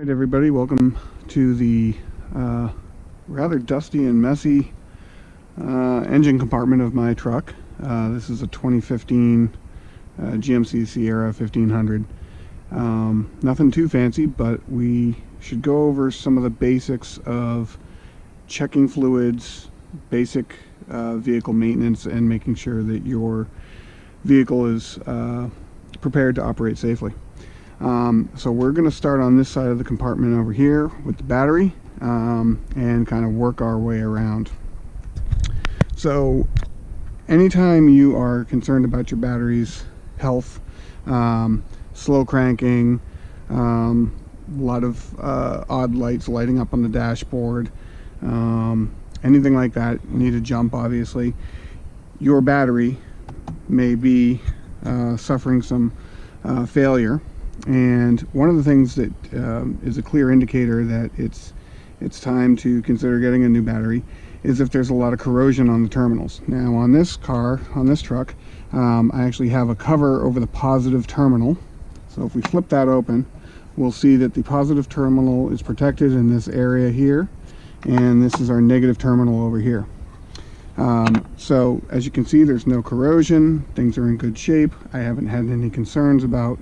All right, everybody, welcome to the rather dusty and messy engine compartment of my truck. This is a 2015 GMC Sierra 1500. Nothing too fancy, but we should go over some of the basics of checking fluids, basic vehicle maintenance, and making sure that your vehicle is prepared to operate safely. So we're going to start on this side of the compartment over here with the battery and kind of work our way around. So anytime you are concerned about your battery's health, slow cranking, a lot of odd lights lighting up on the dashboard, anything like that, you need to jump, obviously. Your battery may be suffering some failure. And one of the things that is a clear indicator that it's time to consider getting a new battery is if there's a lot of corrosion on the terminals. Now on this truck, I actually have a cover over the positive terminal. So if we flip that open, we'll see that the positive terminal is protected in this area here, and this is our negative terminal over here. So as you can see, there's no corrosion, things are in good shape. I haven't had any concerns about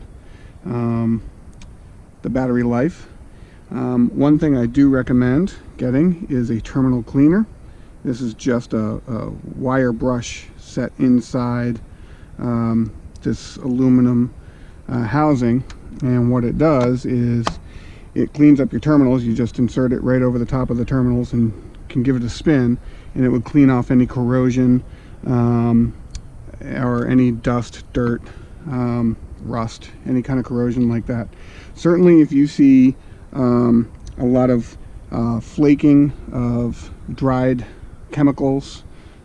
the battery life. One thing I do recommend getting is a terminal cleaner. This is just a wire brush set inside this aluminum housing, and what it does is it cleans up your terminals. You just insert it right over the top of the terminals and can give it a spin, and it would clean off any corrosion or any dust, dirt, rust, any kind of corrosion like that. Certainly if you see a lot of flaking of dried chemicals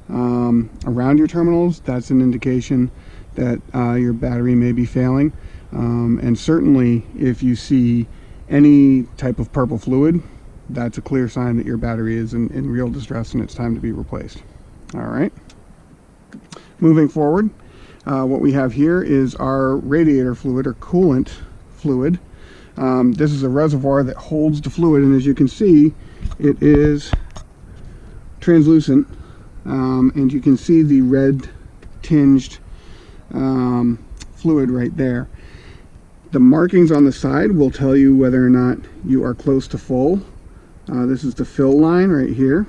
around your terminals, that's an indication that your battery may be failing. And certainly if you see any type of purple fluid, that's a clear sign that your battery is in real distress and it's time to be replaced. All right, moving forward, what we have here is our radiator fluid or coolant fluid. This is a reservoir that holds the fluid, and as you can see, it is translucent, and you can see the red tinged fluid right there. The markings on the side will tell you whether or not you are close to full. This is the fill line right here,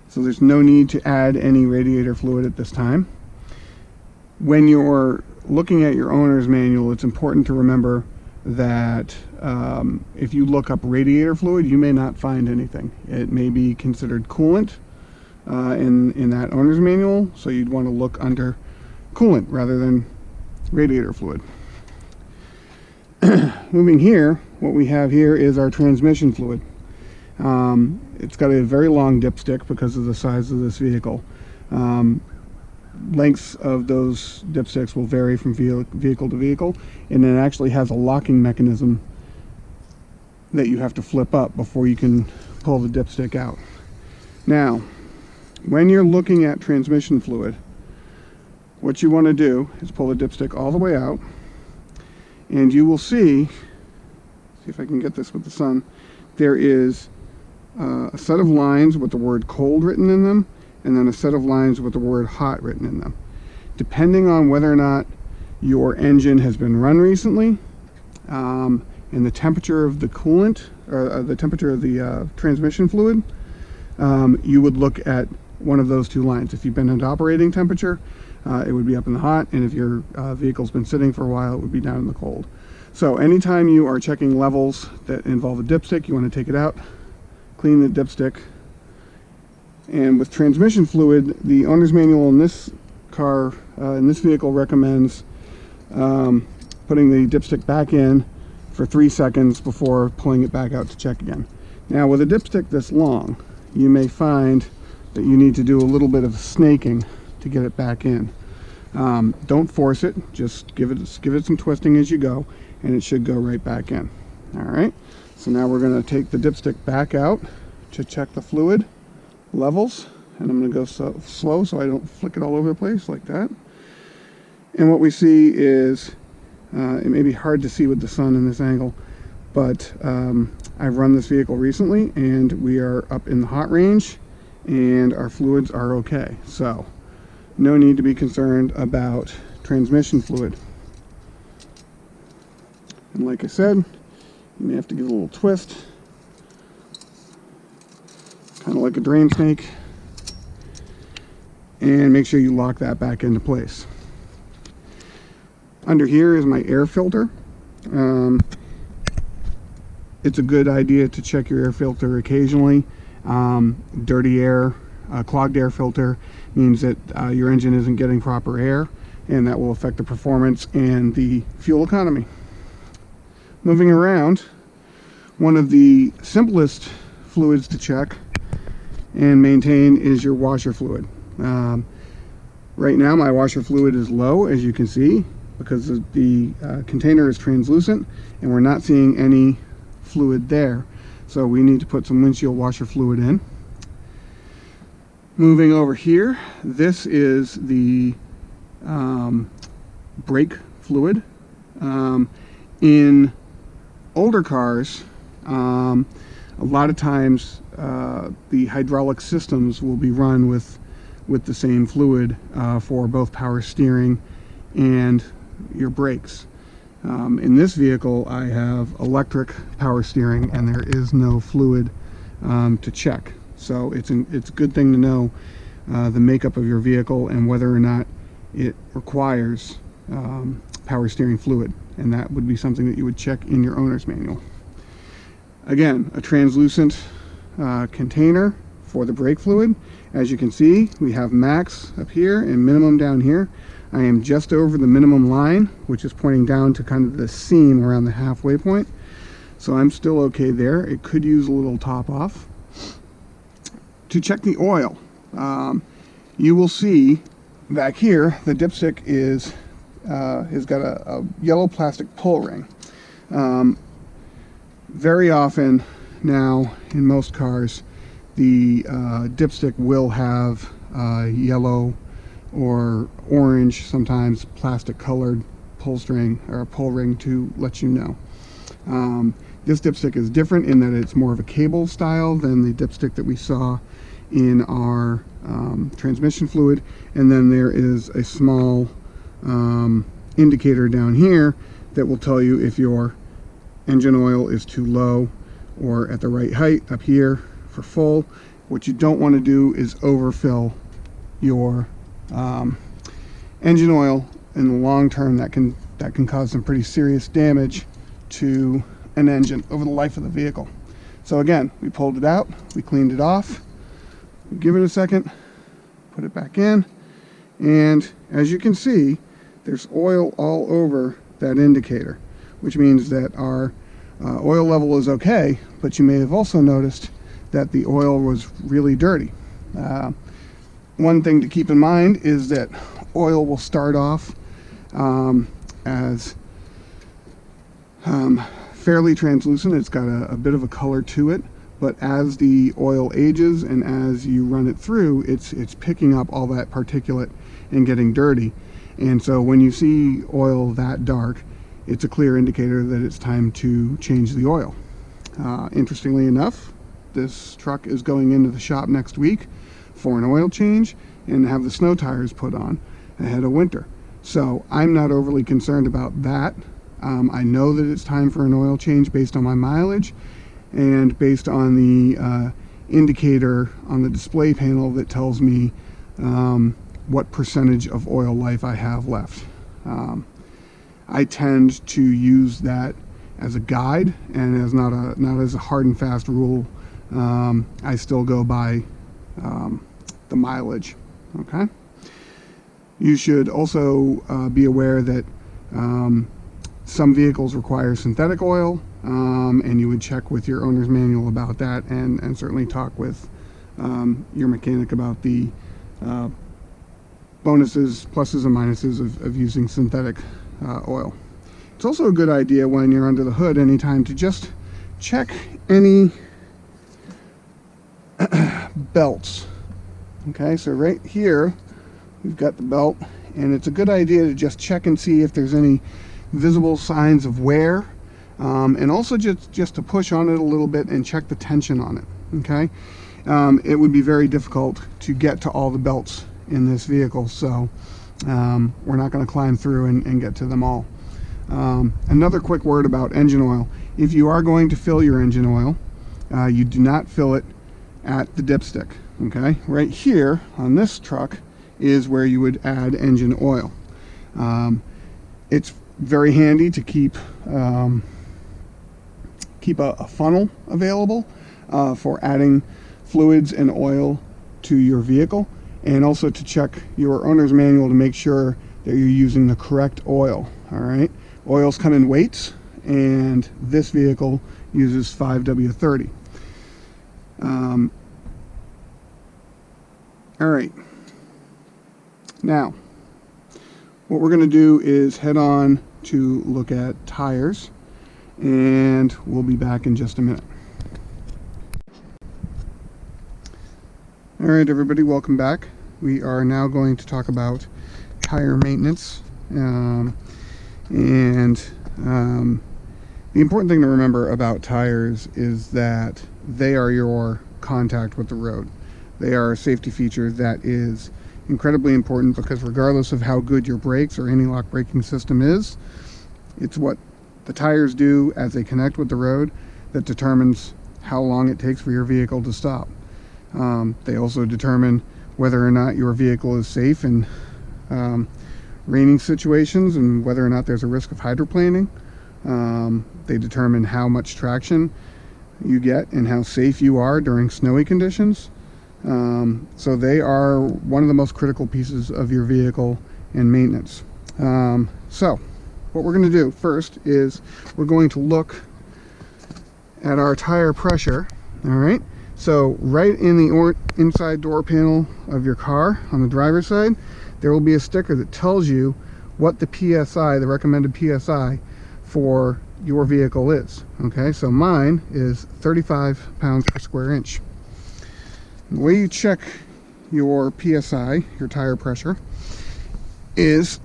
so there's no need to add any radiator fluid at this time. When you're looking at your owner's manual, it's important to remember that if you look up radiator fluid, you may not find anything. It may be considered coolant in that owner's manual, so you'd want to look under coolant rather than radiator fluid. Moving here, what we have here is our transmission fluid. It's got a very long dipstick because of the size of this vehicle. Lengths of those dipsticks will vary from vehicle to vehicle, and it actually has a locking mechanism that you have to flip up before you can pull the dipstick out. Now, when you're looking at transmission fluid, what you want to do is pull the dipstick all the way out, and you will see if I can get this with the sun, there is a set of lines with the word cold written in them, and then a set of lines with the word hot written in them. Depending on whether or not your engine has been run recently, and the temperature of the coolant, or the temperature of the transmission fluid, you would look at one of those two lines. If you've been at operating temperature, it would be up in the hot, and if your vehicle's been sitting for a while, it would be down in the cold. So anytime you are checking levels that involve a dipstick, you want to take it out, clean the dipstick. And with transmission fluid, the owner's manual in this car, in this vehicle, recommends putting the dipstick back in for 3 seconds before pulling it back out to check again. Now with a dipstick this long, you may find that you need to do a little bit of snaking to get it back in. Don't force it, just give it some twisting as you go, and it should go right back in. All right, so now we're going to take the dipstick back out to check the fluid levels, and I'm going to go slow so I don't flick it all over the place like that. And what we see is, it may be hard to see with the sun in this angle, but I've run this vehicle recently and we are up in the hot range and our fluids are okay. So no need to be concerned about transmission fluid. And like I said, you may have to give it a little twist, kind of like a drain snake, and make sure you lock that back into place. Under here is my air filter. It's a good idea to check your air filter occasionally. Dirty air, clogged air filter means that your engine isn't getting proper air, and that will affect the performance and the fuel economy. Moving around, one of the simplest fluids to check and maintain is your washer fluid. Right now my washer fluid is low, as you can see, because the container is translucent and we're not seeing any fluid there. So we need to put some windshield washer fluid in. Moving over here, this is the brake fluid. In older cars, a lot of times the hydraulic systems will be run with the same fluid for both power steering and your brakes. In this vehicle I have electric power steering and there is no fluid to check. So it's a good thing to know the makeup of your vehicle and whether or not it requires power steering fluid, and that would be something that you would check in your owner's manual. Again, a translucent container for the brake fluid. As you can see, we have max up here and minimum down here. I am just over the minimum line, which is pointing down to kind of the seam around the halfway point. So I'm still okay there. It could use a little top off. To check the oil, you will see back here the dipstick has got a yellow plastic pull ring. Very often now in most cars the dipstick will have yellow or orange, sometimes plastic colored pull string or a pull ring to let you know. This dipstick is different in that it's more of a cable style than the dipstick that we saw in our transmission fluid, and then there is a small indicator down here that will tell you if your engine oil is too low or at the right height up here for full. What you don't want to do is overfill your engine oil. In the long term, that can cause some pretty serious damage to an engine over the life of the vehicle. So again, we pulled it out, we cleaned it off, give it a second, put it back in, and as you can see, there's oil all over that indicator, which means that our oil level is okay, but you may have also noticed that the oil was really dirty. One thing to keep in mind is that oil will start off as fairly translucent. It's got a bit of a color to it, but as the oil ages and as you run it through, it's picking up all that particulate and getting dirty. And so when you see oil that dark, it's a clear indicator that it's time to change the oil. Interestingly enough, this truck is going into the shop next week for an oil change and have the snow tires put on ahead of winter. So I'm not overly concerned about that. I know that it's time for an oil change based on my mileage and based on the indicator on the display panel that tells me what percentage of oil life I have left. I tend to use that as a guide and as not as a hard and fast rule. I still go by the mileage. Okay. You should also be aware that some vehicles require synthetic oil, and you would check with your owner's manual about that, and certainly talk with your mechanic about the bonuses, pluses and minuses of using synthetic oil. It's also a good idea when you're under the hood anytime to just check any belts. Okay, so right here we've got the belt, and it's a good idea to just check and see if there's any visible signs of wear. and also just to push on it a little bit and check the tension on it. Okay, it would be very difficult to get to all the belts in this vehicle, so we're not going to climb through and get to them all. Another quick word about engine oil. If you are going to fill your engine oil, you do not fill it at the dipstick. Okay, right here on this truck is where you would add engine oil. It's very handy to keep a funnel available for adding fluids and oil to your vehicle, and also to check your owner's manual to make sure that you're using the correct oil. All right, oils come in weights, and this vehicle uses 5W30. All right, now what we're going to do is head on to look at tires, and we'll be back in just a minute. All right, everybody, welcome back. We are now going to talk about tire maintenance, the important thing to remember about tires is that they are your contact with the road. They are a safety feature that is incredibly important, because regardless of how good your brakes or anti-lock braking system is, it's what the tires do as they connect with the road that determines how long it takes for your vehicle to stop. They also determine whether or not your vehicle is safe in raining situations, and whether or not there's a risk of hydroplaning. They determine how much traction you get and how safe you are during snowy conditions. So they are one of the most critical pieces of your vehicle and maintenance. So what we're going to do first is we're going to look at our tire pressure. All right, so right in the inside door panel of your car on the driver's side, there will be a sticker that tells you what the PSI, the recommended PSI for your vehicle is. Okay, so mine is 35 pounds per square inch. The way you check your PSI, your tire pressure, is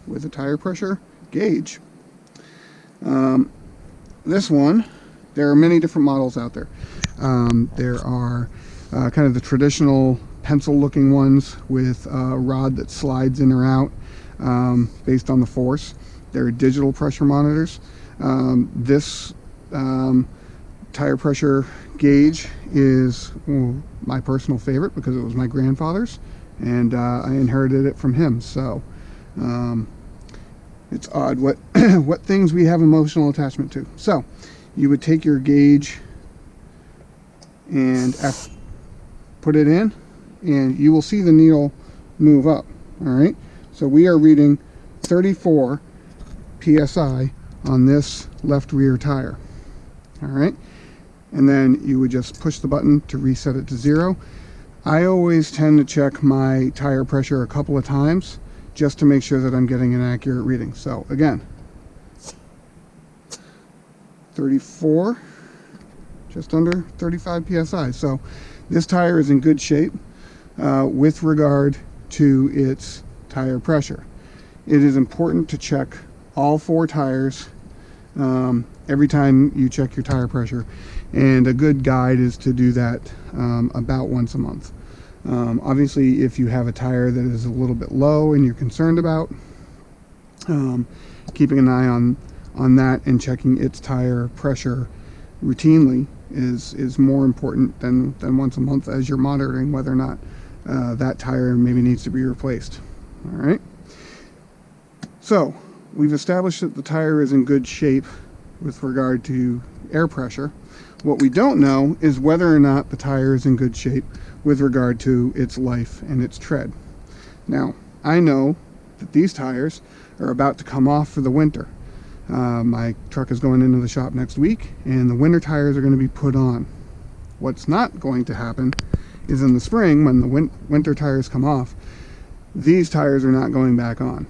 with a tire pressure gauge. This one, there are many different models out there. There are kind of the traditional pencil looking ones with a rod that slides in or out based on the force. There are digital pressure monitors. This tire pressure gauge is my personal favorite because it was my grandfather's, and I inherited it from him. So it's odd what what things we have emotional attachment to. So you would take your gauge and put it in, and you will see the needle move up. All right, so we are reading 34 PSI on this left rear tire. All right, and then you would just push the button to reset it to 0. I always tend to check my tire pressure a couple of times just to make sure that I'm getting an accurate reading. So again, 34, just under 35 PSI. So this tire is in good shape with regard to its tire pressure. It is important to check all 4 tires every time you check your tire pressure, and a good guide is to do that about once a month. Obviously, if you have a tire that is a little bit low and you're concerned about, keeping an eye on that and checking its tire pressure routinely is more important than once a month, as you're monitoring whether or not that tire maybe needs to be replaced. All right, so we've established that the tire is in good shape with regard to air pressure. What we don't know is whether or not the tire is in good shape with regard to its life and its tread. Now, I know that these tires are about to come off for the winter. My truck is going into the shop next week, and the winter tires are going to be put on. What's not going to happen is in the spring, when the winter tires come off, these tires are not going back on.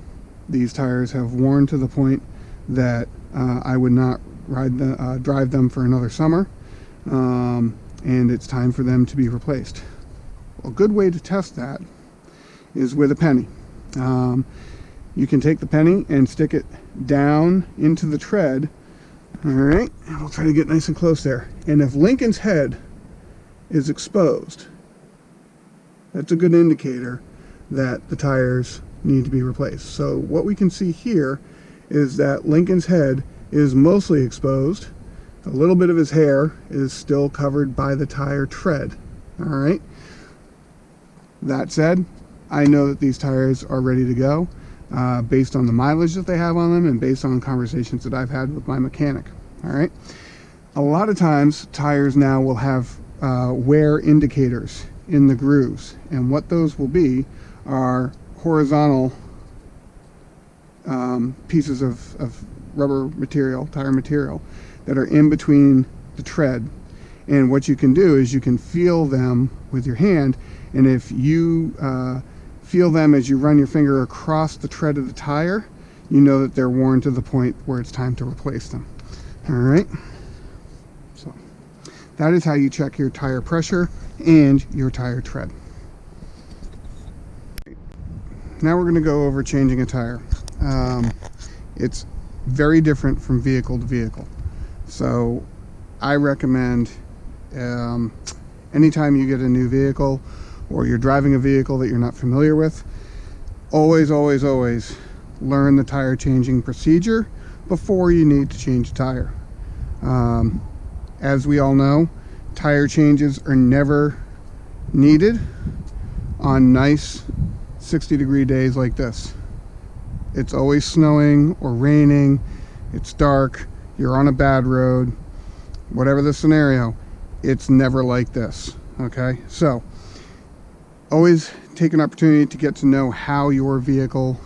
These tires have worn to the point that I would not drive them for another summer, and it's time for them to be replaced. A good way to test that is with a penny. you can take the penny and stick it down into the tread. All right, and we'll try to get nice and close there. And if Lincoln's head is exposed, that's a good indicator that the tires need to be replaced. So what we can see here is that Lincoln's head is mostly exposed. A little bit of his hair is still covered by the tire tread. All right. That said, I know that these tires are ready to go based on the mileage that they have on them and based on conversations that I've had with my mechanic. All right. A lot of times tires now will have wear indicators in the grooves, and what those will be are horizontal pieces of rubber material, tire material, that are in between the tread. And what you can do is you can feel them with your hand, and if you feel them as you run your finger across the tread of the tire, you know that they're worn to the point where it's time to replace them. All right, so that is how you check your tire pressure and your tire tread. Now we're going to go over changing a tire. It's very different from vehicle to vehicle. So I recommend anytime you get a new vehicle or you're driving a vehicle that you're not familiar with, always learn the tire changing procedure before you need to change a tire. As we all know, tire changes are never needed on nice 60-degree days like this. It's always snowing or raining, it's dark, you're on a bad road, whatever the scenario, it's never like this. Okay, so always take an opportunity to get to know how your vehicle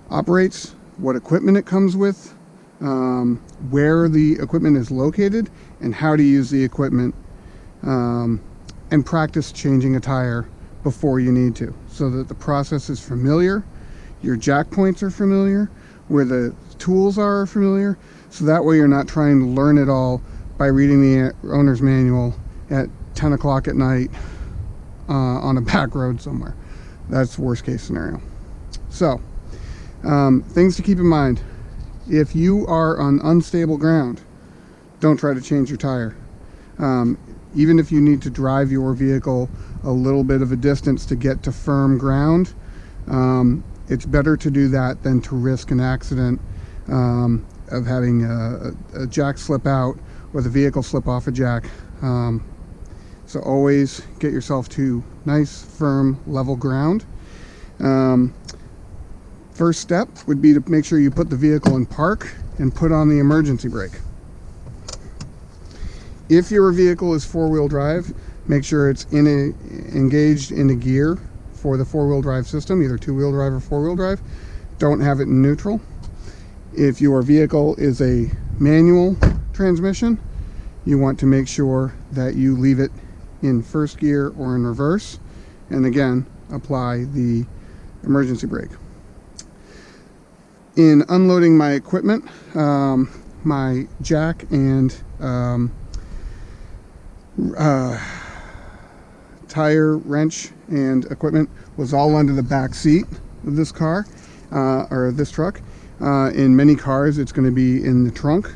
operates, what equipment it comes with, where the equipment is located, and how to use the equipment, and practice changing a tire before you need to, so that the process is familiar, your jack points are familiar, where the tools are familiar, so that way you're not trying to learn it all by reading the owner's manual at 10 o'clock at night on a back road somewhere. That's worst case scenario. So things to keep in mind: if you are on unstable ground, don't try to change your tire. Even if you need to drive your vehicle a little bit of a distance to get to firm ground, it's better to do that than to risk an accident of having a jack slip out or the vehicle slip off a jack. So always get yourself to nice, firm, level ground. First step would be to make sure you put the vehicle in park and put on the emergency brake. If your vehicle is four-wheel drive, make sure it's engaged in a gear for the four-wheel drive system, either two-wheel drive or four-wheel drive. Don't have it in neutral. If your vehicle is a manual transmission, you want to make sure that you leave it in first gear or in reverse, and again, apply the emergency brake. In unloading my equipment, my jack and tire, wrench, and equipment was all under the back seat of this car, or this truck. In many cars it's going to be in the trunk,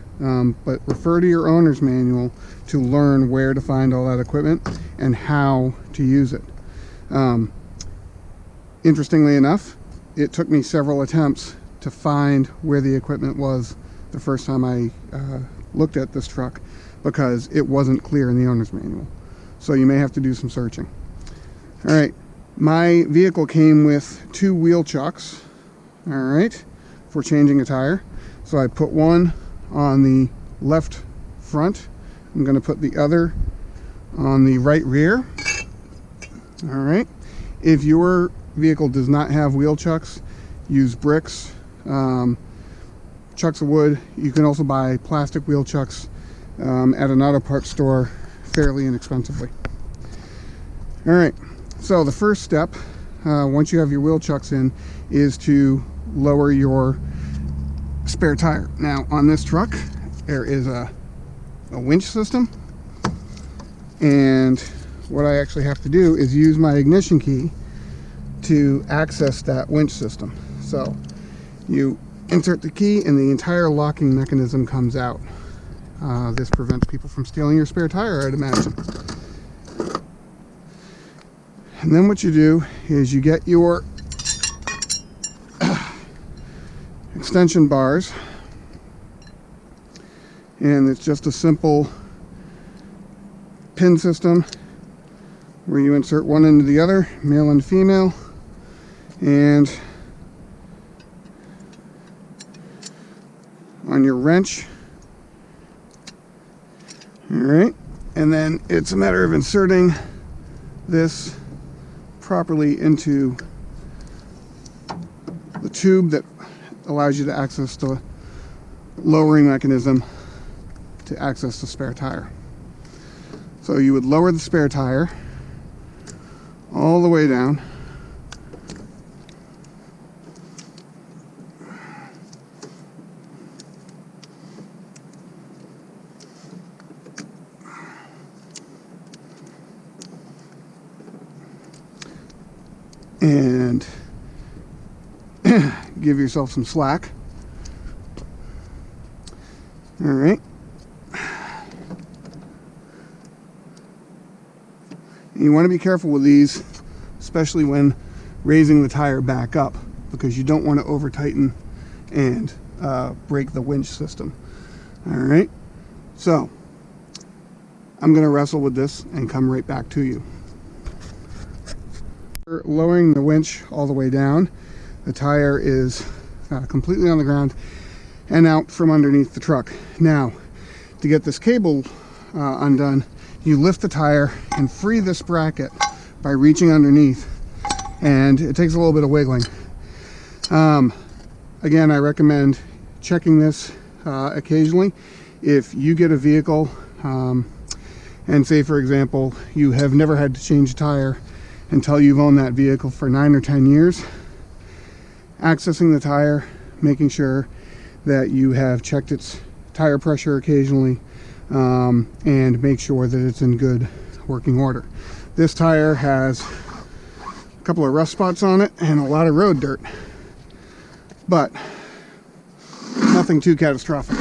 but refer to your owner's manual to learn where to find all that equipment and how to use it. Interestingly enough, it took me several attempts to find where the equipment was the first time I looked at this truck, because it wasn't clear in the owner's manual. So you may have to do some searching. All right, my vehicle came with 2 wheel chucks, all right, for changing a tire. So I put one on the left front. I'm going to put the other on the right rear. All right. If your vehicle does not have wheel chucks, use bricks, chucks of wood. You can also buy plastic wheel chucks at an auto parts store fairly inexpensively. All right, so the first step, once you have your wheel chucks in, is to lower your spare tire. Now on this truck there is a winch system, and what I actually have to do is use my ignition key to access that winch system. So you insert the key and the entire locking mechanism comes out. This prevents people from stealing your spare tire, I'd imagine. And then what you do is you get your extension bars, and it's just a simple pin system where you insert one into the other, male and female, and on your wrench. Alright, and then it's a matter of inserting this properly into the tube that allows you to access the lowering mechanism to access the spare tire. So you would lower the spare tire all the way down, and give yourself some slack. All right. You want to be careful with these, especially when raising the tire back up, because you don't want to over tighten and break the winch system. All right. So I'm going to wrestle with this and come right back to you. Lowering the winch all the way down, the tire is completely on the ground and out from underneath the truck. Now, to get this cable undone, you lift the tire and free this bracket by reaching underneath, and it takes a little bit of wiggling. Again, I recommend checking this occasionally. If you get a vehicle and say, for example, you have never had to change a tire until you've owned that vehicle for 9 or 10 years, accessing the tire, making sure that you have checked its tire pressure occasionally, and make sure that it's in good working order. This tire has a couple of rust spots on it and a lot of road dirt, but nothing too catastrophic.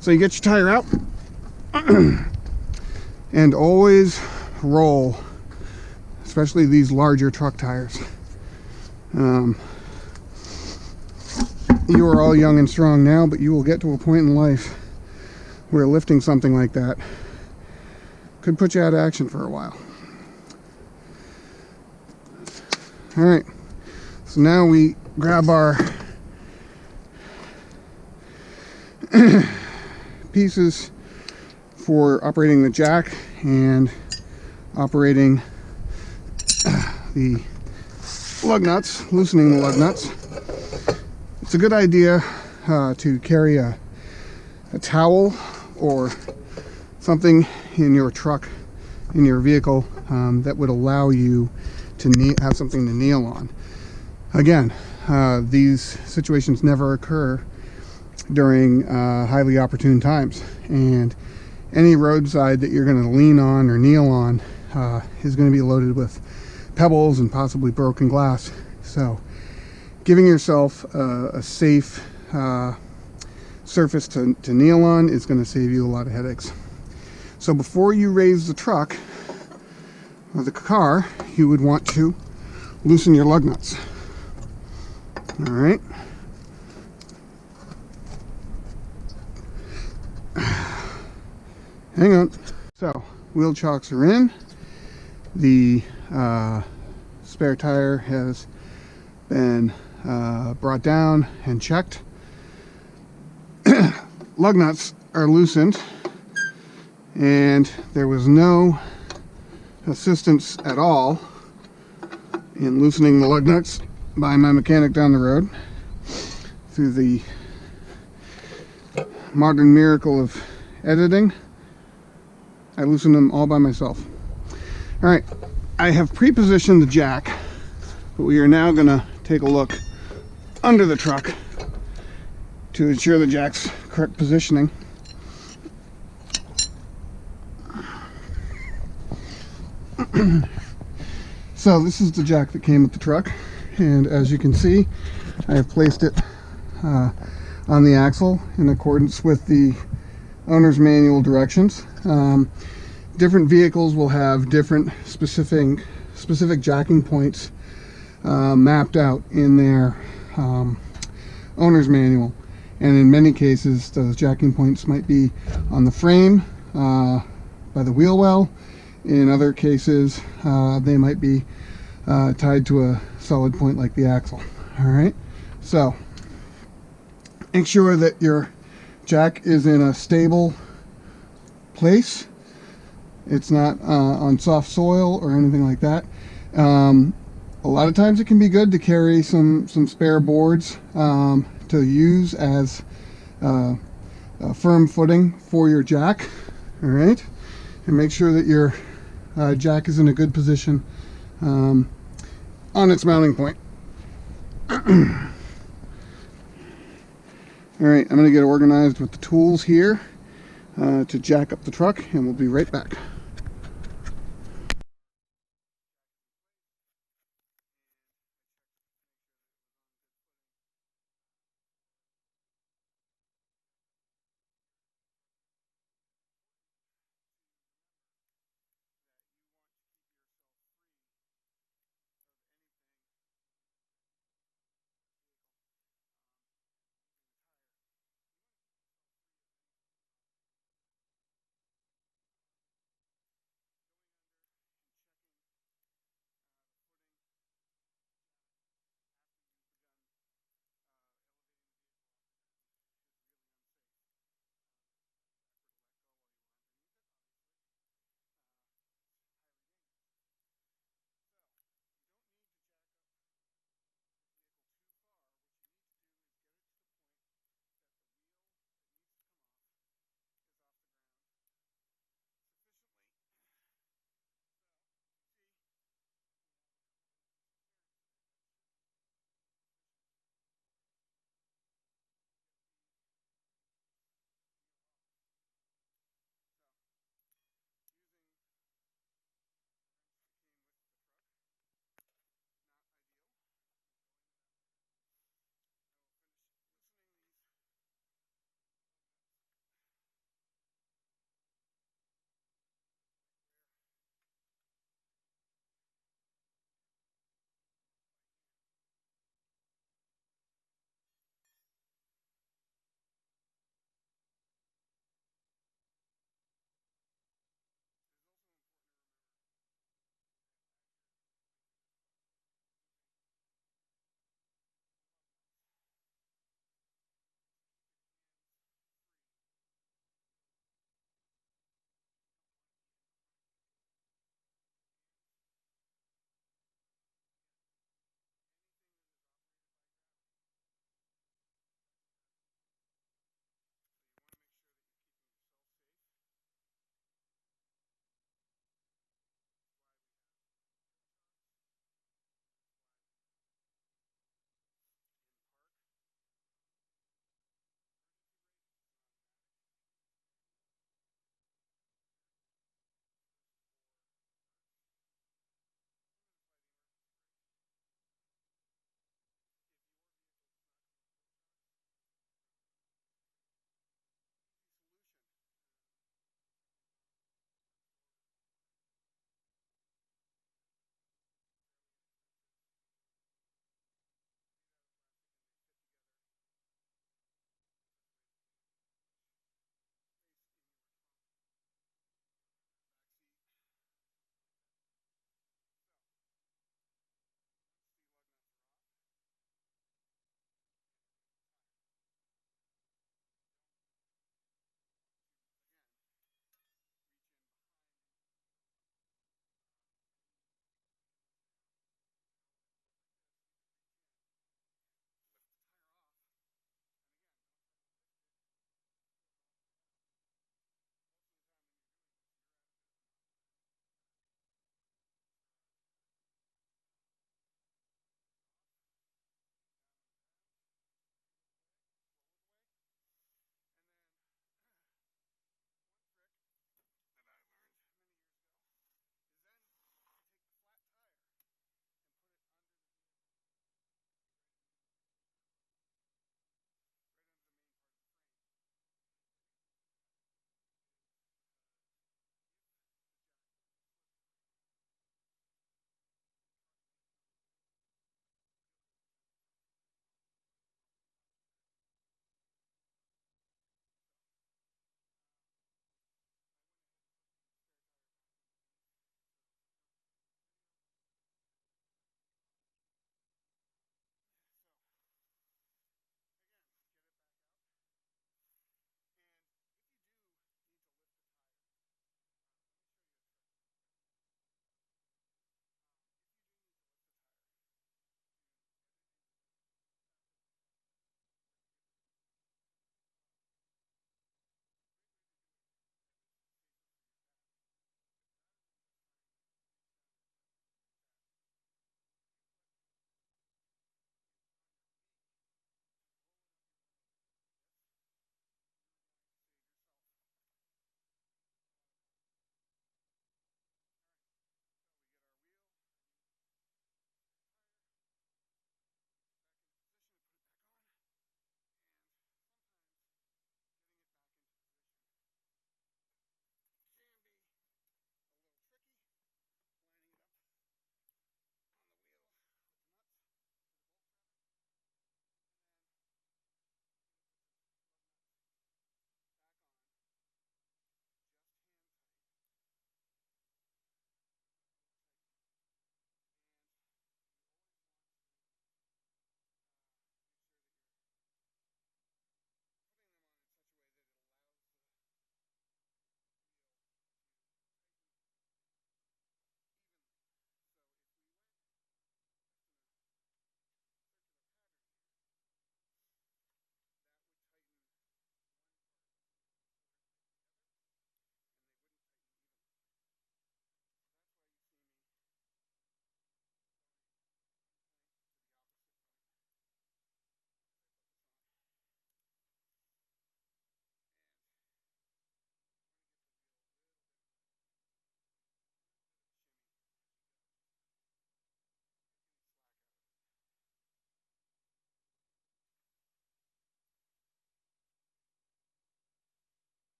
So you get your tire out and always roll, especially these larger truck tires. You are all young and strong now, but you will get to a point in life where lifting something like that could put you out of action for a while. All right, so now we grab our pieces for operating the jack and operating the lug nuts, loosening the lug nuts. It's a good idea to carry a towel or something in your truck, in your vehicle, that would allow you to have something to kneel on. Again, these situations never occur during highly opportune times, and any roadside that you're going to lean on or kneel on is going to be loaded with pebbles and possibly broken glass. So giving yourself a safe surface to kneel on is going to save you a lot of headaches. So before you raise the truck or the car, you would want to loosen your lug nuts. All right. Hang on. So wheel chocks are in. The spare tire has been brought down and checked. Lug nuts are loosened, and there was no assistance at all in loosening the lug nuts by my mechanic down the road. Through the modern miracle of editing, I loosened them all by myself. All right, I have pre-positioned the jack, but we are now going to take a look under the truck to ensure the jack's correct positioning. So this is the jack that came with the truck, and as you can see, I have placed it on the axle in accordance with the owner's manual directions. Different vehicles will have different specific jacking points mapped out in their owner's manual, and in many cases those jacking points might be on the frame by the wheel well. In other cases they might be tied to a solid point like the axle. All right, so make sure that your jack is in a stable place. It's not on soft soil or anything like that. A lot of times it can be good to carry some spare boards to use as a firm footing for your jack. All right, and make sure that your jack is in a good position on its mounting point. All right, I'm going to get organized with the tools here to jack up the truck, and we'll be right back.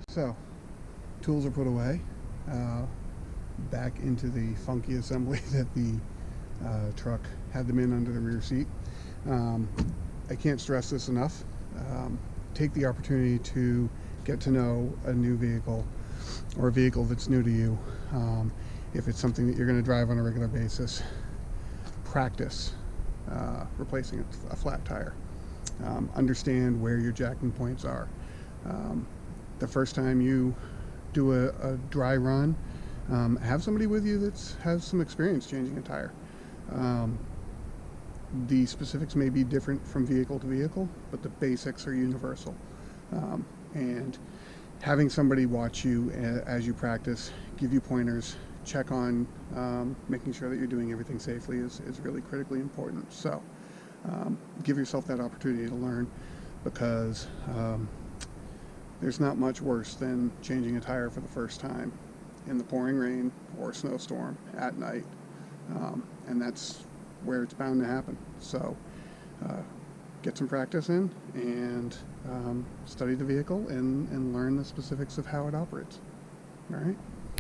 So, tools are put away, back into the funky assembly that the truck had them in under the rear seat. I can't stress this enough. Take the opportunity to get to know a new vehicle or a vehicle that's new to you. If it's something that you're going to drive on a regular basis, practice replacing a flat tire. Understand where your jacking points are. The first time you do a dry run, have somebody with you that has some experience changing a tire. The specifics may be different from vehicle to vehicle, but the basics are universal. And having somebody watch you as you practice, give you pointers, check on making sure that you're doing everything safely is really critically important. So give yourself that opportunity to learn, because there's not much worse than changing a tire for the first time in the pouring rain or snowstorm at night, and that's where it's bound to happen. So get some practice in and study the vehicle and learn the specifics of how it operates. All right.